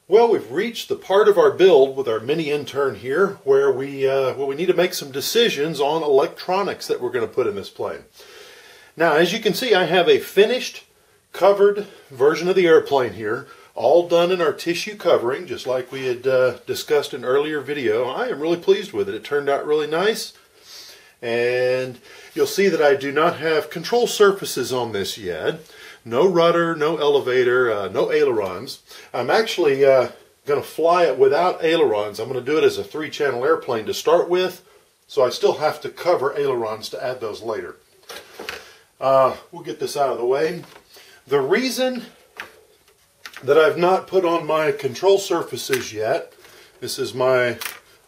Well, we've reached the part of our build with our mini Intern here where we need to make some decisions on electronics that we're going to put in this plane. Now, as you can see, I have a finished, covered version of the airplane here, all done in our tissue covering, just like we had discussed in an earlier video. I am really pleased with it. It turned out really nice, and you'll see that I do not have control surfaces on this yet. No rudder, no elevator, no ailerons. I'm actually going to fly it without ailerons. I'm going to do it as a 3-channel airplane to start with, so I still have to cover ailerons to add those later. We'll get this out of the way. The reason that I've not put on my control surfaces yet, this is my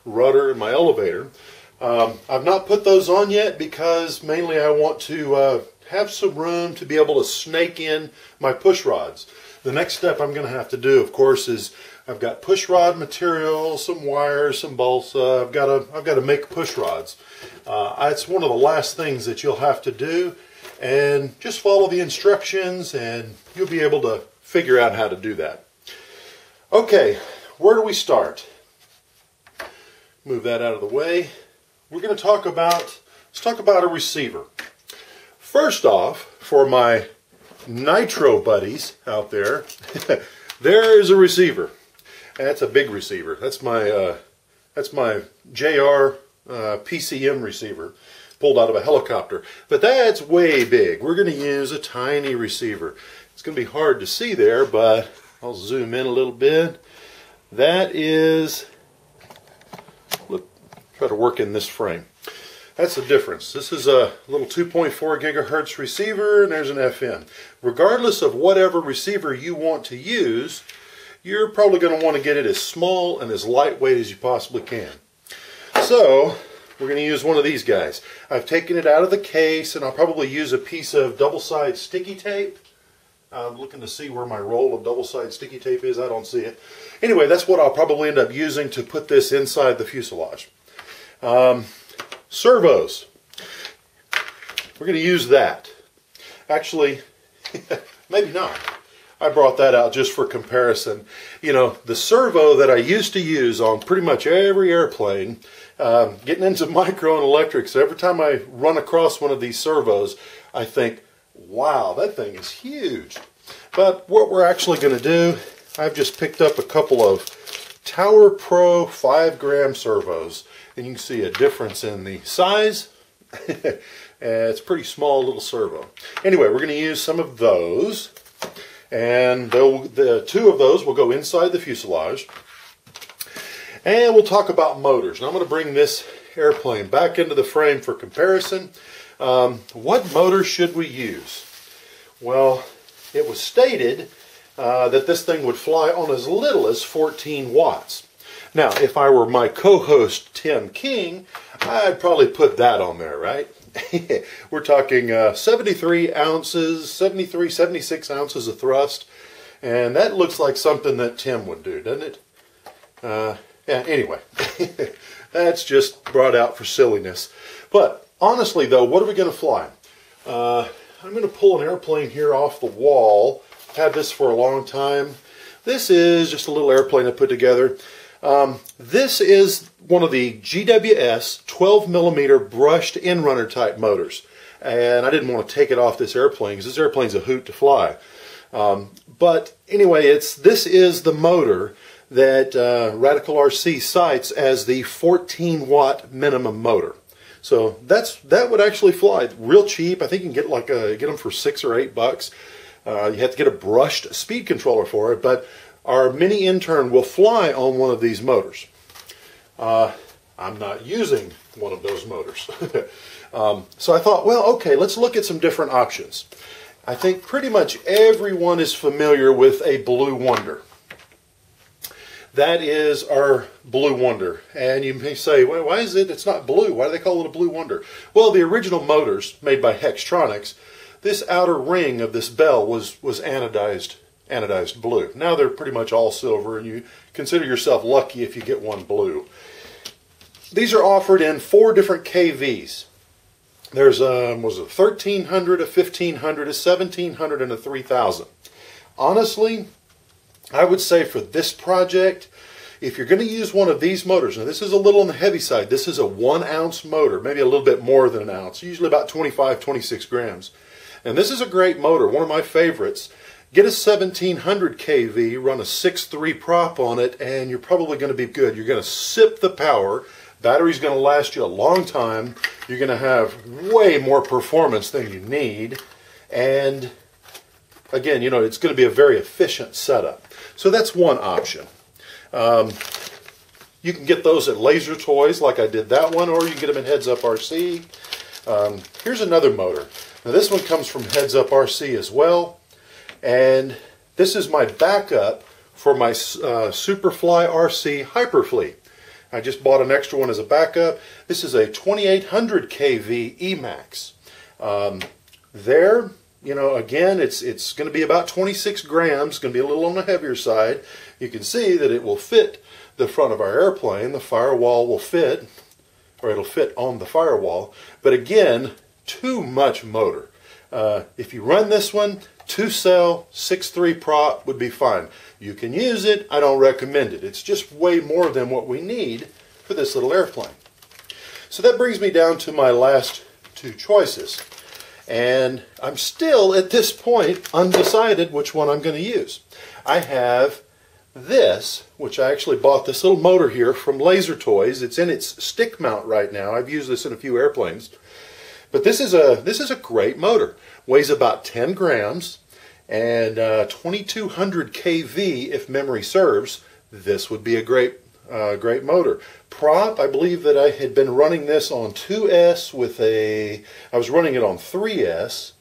rudder and my elevator, I've not put those on yet because mainly I want to have some room to be able to snake in my push rods. The next step I'm going to have to do, of course, is I've got push rod material, some wires, some balsa. I've got to make push rods. It's one of the last things that you'll have to do, and just follow the instructions and you'll be able to figure out how to do that. Okay, where do we start? Move that out of the way. We're going to talk about, let's talk about a receiver. First off, for my nitro buddies out there, there is a receiver. And that's a big receiver. That's my JR PCM receiver, pulled out of a helicopter. But that's way big. We're going to use a tiny receiver. It's going to be hard to see there, but I'll zoom in a little bit. That is, look, try to work in this frame. That's the difference. This is a little 2.4 gigahertz receiver, and there's an FM. Regardless of whatever receiver you want to use, you're probably going to want to get it as small and as lightweight as you possibly can. So, we're going to use one of these guys. I've taken it out of the case, and I'll probably use a piece of double-side sticky tape. I'm looking to see where my roll of double-side sticky tape is. I don't see it. Anyway, that's what I'll probably end up using to put this inside the fuselage. Servos. We're going to use that. Actually, maybe not. I brought that out just for comparison. You know, the servo that I used to use on pretty much every airplane, getting into micro and electrics, every time I run across one of these servos, I think, wow, that thing is huge. But what we're actually going to do, I've just picked up a couple of Tower Pro 5-gram servos. And you can see a difference in the size. It's a pretty small little servo. Anyway, we're going to use some of those. And the 2 of those will go inside the fuselage. And we'll talk about motors. Now I'm going to bring this airplane back into the frame for comparison. What motor should we use? Well, it was stated that this thing would fly on as little as 14 watts. Now, if I were my co-host, Tim King, I'd probably put that on there, right? We're talking 73 ounces, 73, 76 ounces of thrust, and that looks like something that Tim would do, doesn't it? Yeah, anyway, that's just brought out for silliness. But honestly, though, what are we going to fly? I'm going to pull an airplane here off the wall. I've had this for a long time. This is just a little airplane I put together. This is one of the GWS 12mm brushed in-runner type motors. And I didn't want to take it off this airplane because this airplane's a hoot to fly. But anyway, this is the motor that Radical RC cites as the 14-watt minimum motor. So that would actually fly real cheap. I think you can get them for $6 or $8. You have to get a brushed speed controller for it, but our mini Intern will fly on one of these motors. I'm not using one of those motors. So I thought, well, okay, let's look at some different options. I think pretty much everyone is familiar with a Blue Wonder. That is our Blue Wonder. And you may say, well, why is it's not blue? Why do they call it a Blue Wonder? Well, the original motors made by Hextronics, this outer ring of this bell was anodized blue. Now they're pretty much all silver, and you consider yourself lucky if you get one blue. These are offered in 4 different KVs. There's was a 1300, a 1500, a 1700, and a 3000. Honestly, I would say for this project, if you're going to use one of these motors, now this is a little on the heavy side, this is a 1 ounce motor, maybe a little bit more than an ounce, usually about 25, 26 grams. And this is a great motor, one of my favorites. Get a 1700 kV, run a 6.3 prop on it, and you're probably going to be good. You're going to sip the power. Battery's going to last you a long time. You're going to have way more performance than you need. And again, you know, it's going to be a very efficient setup. So that's one option. You can get those at Laser Toys like I did that one, or you can get them in Heads Up RC. Here's another motor. Now this one comes from Heads Up RC as well. And this is my backup for my Superfly RC Hyperfleet. I just bought an extra one as a backup. This is a 2800 kV Emax. There, you know, again, it's going to be about 26 grams, going to be a little on the heavier side. You can see that it will fit the front of our airplane. The firewall will fit, or it'll fit on the firewall. But again, too much motor. If you run this one, 2-cell, 6.3 prop would be fine. You can use it. I don't recommend it. It's just way more than what we need for this little airplane. So that brings me down to my last two choices. And I'm still, at this point, undecided which one I'm going to use. I have this, which I actually bought this little motor here from Laser Toys. It's in its stick mount right now. I've used this in a few airplanes. But this is a great motor. Weighs about 10 grams and 2200 kV if memory serves. This would be a great motor. Prop, I believe that I had been running this on 2S with I was running it on 3S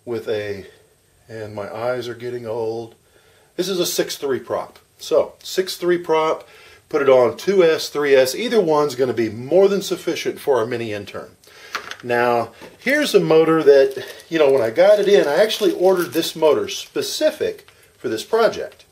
with and my eyes are getting old. This is a 6.3 prop. So 6.3 prop, put it on 2S, 3S. Either one's going to be more than sufficient for our mini Intern. Now, here's a motor that, you know, when I got it in, I actually ordered this motor specific for this project.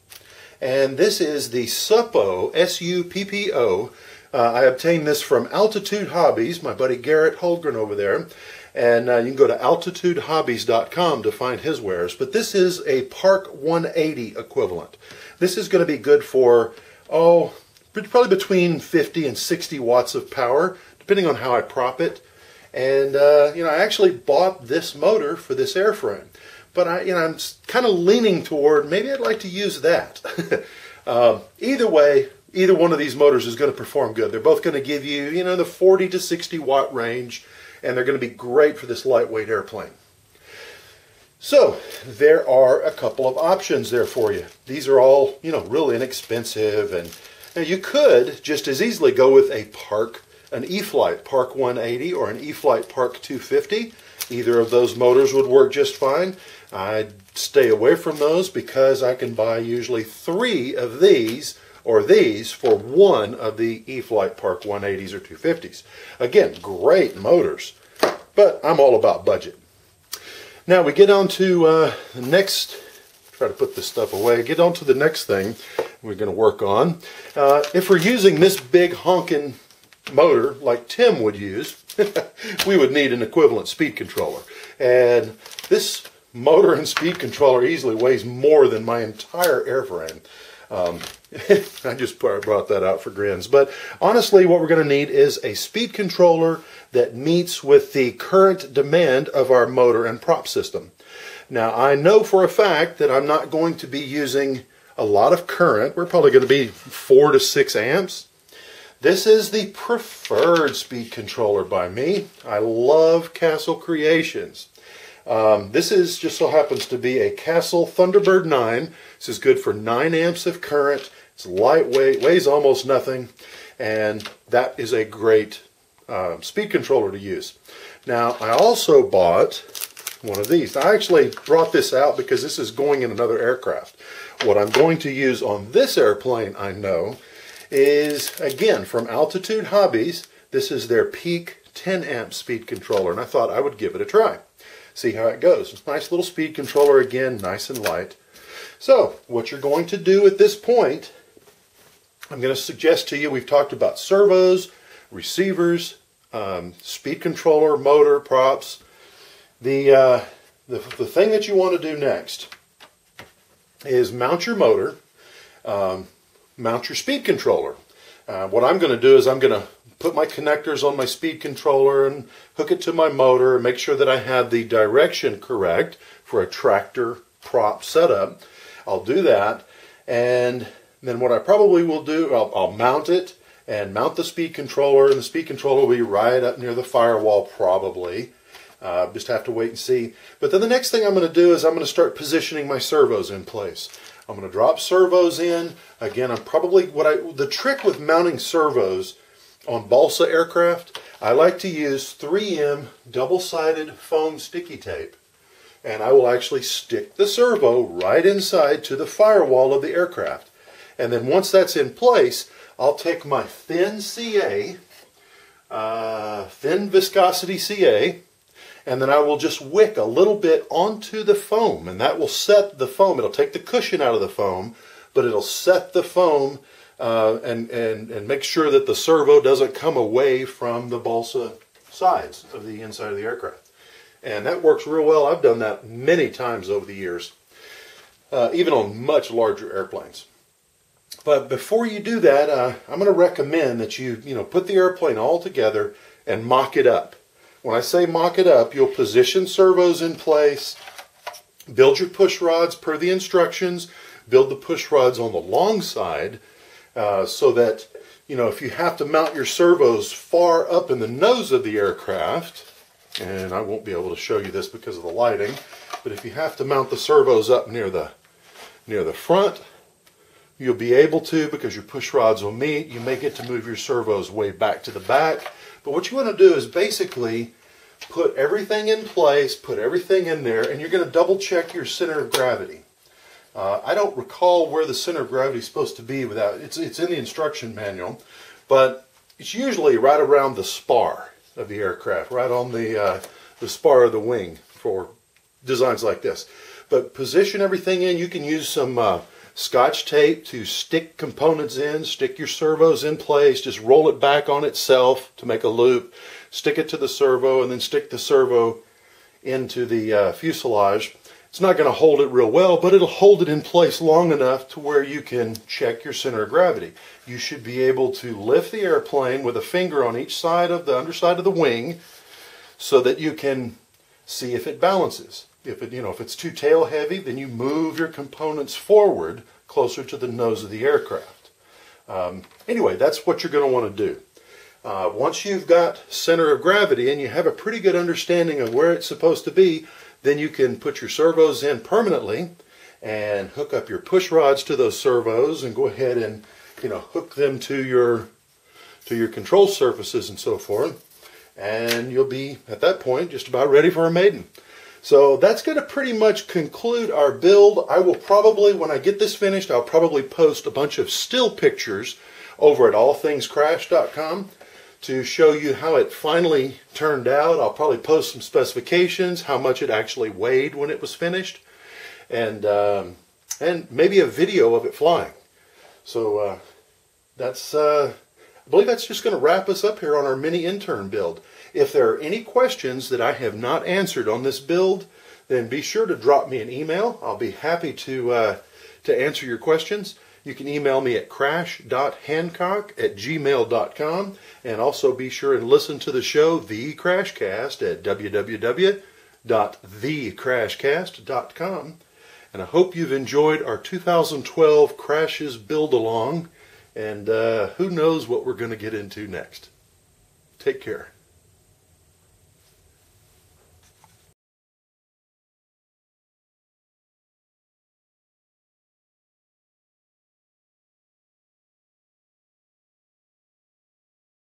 And this is the Suppo, S-U-P-P-O. I obtained this from Altitude Hobbies, my buddy Garrett Holgren over there. And you can go to altitudehobbies.com to find his wares. But this is a Park 180 equivalent. This is going to be good for, probably between 50 and 60 watts of power, depending on how I prop it. And, you know, I actually bought this motor for this airframe. But, I'm kind of leaning toward maybe I'd like to use that. Either way, either one of these motors is going to perform good. They're both going to give you, you know, the 40 to 60 watt range. And they're going to be great for this lightweight airplane. So, there are a couple of options there for you. These are all, you know, really inexpensive. And now you could just as easily go with an E-Flight Park 180 or an E-Flight Park 250. Either of those motors would work just fine. I'd stay away from those because I can buy usually 3 of these or these for one of the E-Flight Park 180s or 250s. Again, great motors, but I'm all about budget. Now we get on to the next, try to put this stuff away, get on to the next thing we're going to work on. If we're using this big honking motor like Tim would use, we would need an equivalent speed controller. And this motor and speed controller easily weighs more than my entire airframe. I just brought that out for grins. But honestly, what we're going to need is a speed controller that meets with the current demand of our motor and prop system. Now, I know for a fact that I'm not going to be using a lot of current. We're probably going to be 4 to 6 amps. This is the preferred speed controller by me. I love Castle Creations. This is just so happens to be a Castle Thunderbird 9. This is good for 9 amps of current. It's lightweight, weighs almost nothing, and that is a great speed controller to use. Now, I also bought one of these. I actually brought this out because this is going in another aircraft. What I'm going to use on this airplane, I know, is, again, from Altitude Hobbies. This is their Peak 10 amp speed controller, and I thought I would give it a try. See how it goes. Nice little speed controller, again, nice and light. So, what you're going to do at this point, I'm going to suggest to you, we've talked about servos, receivers, speed controller, motor, props. The thing that you want to do next is mount your motor. mount your speed controller. What I'm going to do is I'm going to put my connectors on my speed controller and hook it to my motor and make sure that I have the direction correct for a tractor prop setup. I'll do that, and then what I probably will do, I'll mount it and mount the speed controller, and the speed controller will be right up near the firewall probably. Just have to wait and see. But then the next thing I'm going to do is I'm going to start positioning my servos in place. I'm going to drop servos in. Again, the trick with mounting servos on balsa aircraft, I like to use 3M double-sided foam sticky tape. And I will actually stick the servo right inside to the firewall of the aircraft. And then once that's in place, I'll take my thin CA, thin viscosity CA, and then I will just wick a little bit onto the foam, and that will set the foam. It'll take the cushion out of the foam, but it'll set the foam and make sure that the servo doesn't come away from the balsa sides of the inside of the aircraft. And that works real well. I've done that many times over the years, even on much larger airplanes. But before you do that, I'm going to recommend that you put the airplane all together and mock it up. When I say mock it up, you'll position servos in place, build your push rods per the instructions, build the push rods on the long side so that, if you have to mount your servos far up in the nose of the aircraft, and I won't be able to show you this because of the lighting, but if you have to mount the servos up near the front, you'll be able to, because your push rods will meet. You may get to move your servos way back to the back. But what you want to do is basically put everything in place, put everything in there, and you're going to double check your center of gravity. I don't recall where the center of gravity is supposed to be it's in the instruction manual, but it's usually right around the spar of the aircraft, right on the spar of the wing for designs like this. But position everything in. You can use some Scotch tape to stick components in, stick your servos in place, just roll it back on itself to make a loop, stick it to the servo, and then stick the servo into the fuselage. It's not going to hold it real well, but it'll hold it in place long enough to where you can check your center of gravity. You should be able to lift the airplane with a finger on each side of the underside of the wing so that you can see if it balances. If it's too tail heavy, then you move your components forward closer to the nose of the aircraft. Anyway, that's what you're going to want to do. Once you've got center of gravity and you have a pretty good understanding of where it's supposed to be, then you can put your servos in permanently and hook up your push rods to those servos and go ahead and hook them to your control surfaces and so forth. And you'll be, at that point, just about ready for a maiden. So that's going to pretty much conclude our build. I will probably, when I get this finished, I'll probably post a bunch of still pictures over at allthingscrash.com to show you how it finally turned out. I'll probably post some specifications, how much it actually weighed when it was finished, and maybe a video of it flying. So I believe that's just going to wrap us up here on our mini Intern build. If there are any questions that I have not answered on this build, then be sure to drop me an email. I'll be happy to answer your questions. You can email me at crash.hancock@gmail.com, and also be sure and listen to the show, The Crashcast, at www.thecrashcast.com. And I hope you've enjoyed our 2012 Crashes build-along, and who knows what we're going to get into next. Take care.